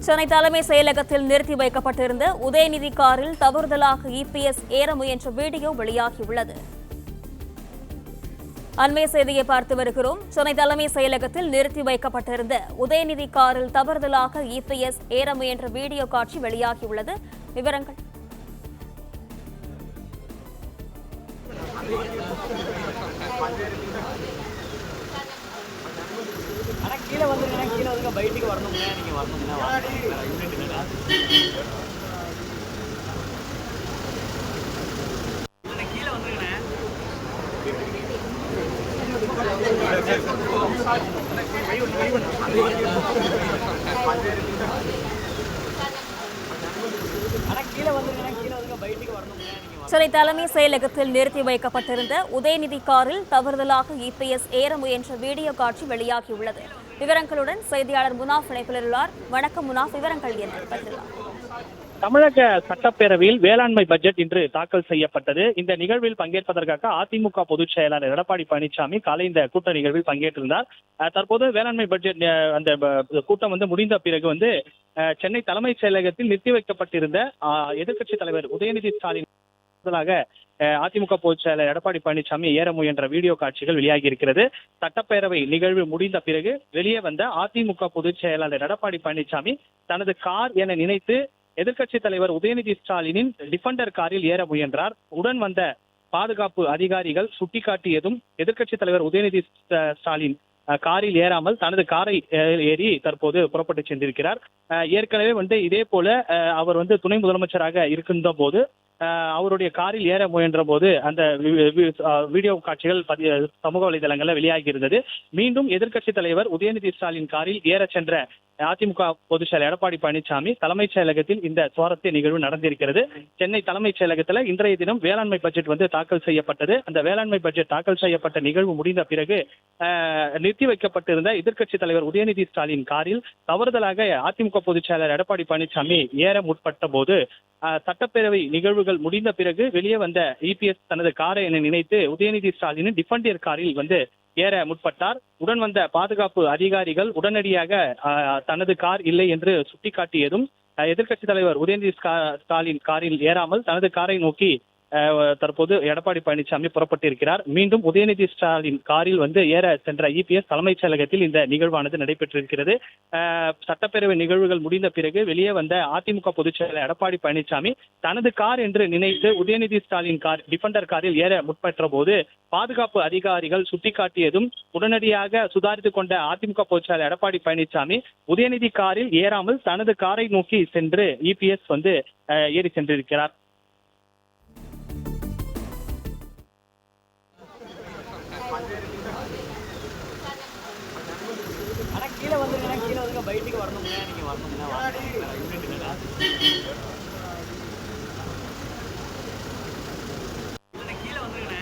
சென்னை தலைமை செயலகத்தில் நிறுத்தி வைக்கப்பட்டிருந்த உதயநிதி காரில் தவறுதலாக இபிஎஸ் ஏற முயன்ற வீடியோ வெளியாகியுள்ளது. அண்மை செய்தியை பார்த்து வருகிறோம். சென்னை தலைமை செயலகத்தில் நிறுத்தி வைக்கப்பட்டிருந்த உதயநிதி காரில் தவறுதலாக இபிஎஸ் ஏற முயன்ற வீடியோ காட்சி வெளியாகியுள்ளது. விவரங்கள் கீழே வந்து பைட்டுக்கு வரணுங்க. நீங்க வரணும்னா கீழே வந்துருங்க. சென்னை தலைமை செயலகத்தில் நிறுத்தி வைக்கப்பட்டிருந்த உதயநிதி காரில் தவறுதலாக இபிஎஸ் ஏற முயன்ற வீடியோ காட்சி வெளியாகியுள்ளது. விவரங்களுடன் செய்தியாளர் முனாஃப் இணைப்பில் உள்ளார். வணக்கம் முனாஃப், விவரங்கள் என்ன? தமிழக சட்டப்பேரவையில் வேளாண்மை பட்ஜெட் இன்று தாக்கல் செய்யப்பட்டது. இந்த நிகழ்வில் பங்கேற்பதற்காக அதிமுக பொதுச் செயலாளர் எடப்பாடி பழனிசாமி காலை இந்த கூட்ட நிகழ்வில் பங்கேற்றிருந்தார். தற்போது வேளாண்மை பட்ஜெட் அந்த கூட்டம் முடிந்த பிறகு சென்னை தலைமைச் செயலகத்தில் நிறுத்தி வைக்கப்பட்டிருந்த எதிர்க்கட்சித் தலைவர் உதயநிதி ஸ்டாலின் அதிமுக பொதுச் செயலர் எடப்பாடி பழனிசாமி ஏற முயன்ற வீடியோ காட்சிகள் வெளியாகி இருக்கிறது. சட்டப்பேரவை நிகழ்வு முடிந்த பிறகு வெளியே வந்த அதிமுக பொதுச் செயலாளர் எடப்பாடி பழனிசாமி தனது கார் என நினைத்து எதிர்க்கட்சித் தலைவர் உதயநிதி ஸ்டாலினின் டிஃபெண்டர் காரில் ஏற முயன்றார். உடன் வந்த பாதுகாப்பு அதிகாரிகள் சுட்டிக்காட்டியதும் எதிர்க்கட்சித் தலைவர் உதயநிதி ஸ்டாலின் காரில் ஏறாமல் தனது காரை ஏறி தற்போது புறப்பட்டு சென்றிருக்கிறார். ஏற்கனவே இதே போல அவர் துணை முதலமைச்சராக இருக்கின்ற போது அவருடைய காரில் ஏற முயன்ற போது அந்த வீடியோ காட்சிகள் சமூக வலைதளங்களில் வெளியாகி இருந்தது. மீண்டும் எதிர்க்கட்சித் தலைவர் உதயநிதி ஸ்டாலின் காரில் ஏற சென்ற அதிமுக பொதுச் செயலர் எடப்பாடி பழனிசாமி தலைமைச் செயலகத்தில் இந்த சுவாரஸ்ய நிகழ்வு நடந்திருக்கிறது. சென்னை தலைமைச் செயலகத்தில் இன்றைய தினம் வேளாண்மை பட்ஜெட் தாக்கல் செய்யப்பட்டது. அந்த வேளாண்மை பட்ஜெட் தாக்கல் செய்யப்பட்ட நிகழ்வு முடிந்த பிறகு நிறுத்தி வைக்கப்பட்டிருந்த எதிர்க்கட்சித் தலைவர் உதயநிதி ஸ்டாலின் காரில் தவறுதலாக அதிமுக பொதுச் செயலர் எடப்பாடி பழனிசாமி ஏற முற்பட்ட போது சட்டப்பேரவை நிகழ்வுகள் முடிந்த பிறகு வெளியே வந்த இபிஎஸ் தனது காரை என நினைத்து உதயநிதி ஸ்டாலின் டிஃபெண்டர் காரில் ஏற முற்பட்டார். உடன் வந்த பாதுகாப்பு அதிகாரிகள் உடனடியாக தனது கார் இல்லை என்று சுட்டிக்காட்டியதும் எதிர்க்கட்சித் தலைவர் உதயநிதி ஸ்டாலின் காரில் ஏறாமல் தனது காரை நோக்கி தற்போது எடப்பாடி பழனிசாமி புறப்பட்டிருக்கிறார். மீண்டும் உதயநிதி ஸ்டாலின் காரில் ஏற சென்ற இபிஎஸ் தலைமைச் செயலகத்தில் இந்த நிகழ்வானது நடைபெற்றிருக்கிறது. சட்டப்பேரவை நிகழ்வுகள் முடிந்த பிறகு வெளியே வந்த அதிமுக பொதுச் செயலர் எடப்பாடி பழனிசாமி தனது கார் என்று நினைத்து உதயநிதி ஸ்டாலின் கார் டிஃபெண்டர் காரில் ஏற முற்பட்ட போது பாதுகாப்பு அதிகாரிகள் சுட்டிக்காட்டியதும் உடனடியாக சுதாரித்துக் கொண்ட அதிமுக பொதுச் செயலர் எடப்பாடி பழனிசாமி உதயநிதி காரில் ஏறாமல் தனது காரை நோக்கி சென்று இபிஎஸ் ஏறி சென்றிருக்கிறார். கீழே வந்து பைட்டுக்கு வரணுங்க. நீங்க வரணும்னா கீழே வந்துருங்க.